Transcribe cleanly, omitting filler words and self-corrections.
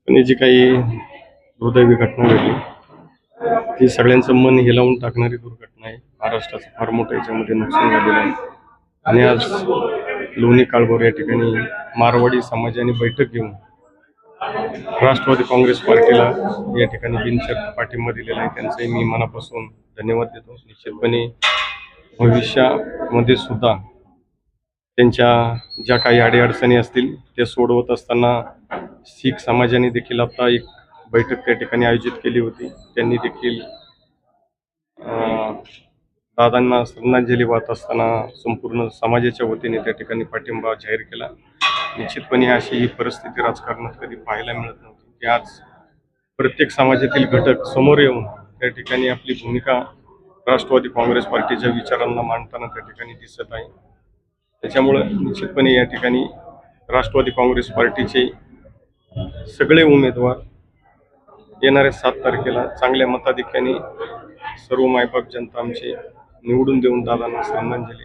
पण जी काही दुर्दैवी घटना घडली ती सगळ्यांचं मन हेलावून टाकणारी दुर्घटना आहे. महाराष्ट्राचं फार मोठं याच्यामध्ये नुकसान झालेलं आहे. आणि आज लोणी काळभोर या ठिकाणी मारवाडी समाजाने बैठक घेऊन राष्ट्रवादी काँग्रेस पार्टीला या ठिकाणी बिनशर्त पाठिंबा दिलेला आहे. त्यांचंही मी मनापासून धन्यवाद देतो. निश्चितपणे भविष्यामध्ये सुद्धा त्यांच्या ज्या काही अडीअडचणी असतील ते सोडवत असताना शीख समाजाने देखील आता एक बैठक त्या ठिकाणी आयोजित केली होती. त्यांनी देखील दादांना श्रद्धांजली वाहत असताना संपूर्ण समाजाच्या वतीने त्या ठिकाणी पाठिंबा जाहीर केला. निश्चितपणे अशी ही परिस्थिती राजकारणात कधी पाहायला मिळत नव्हती की आज प्रत्येक समाजातील घटक समोर येऊन त्या ठिकाणी आपली भूमिका राष्ट्रवादी काँग्रेस पार्टीच्या विचारांना मांडताना त्या ठिकाणी दिसत आहे. त्याच्यामुळं निश्चितपणे या ठिकाणी राष्ट्रवादी काँग्रेस पार्टीचे सगळे उमेदवार येणाऱ्या 7 तारखेला चांगल्या मताधिक्याने सर्व मायबाप जनता आमची निवडून देऊन दादांना श्रद्धांजली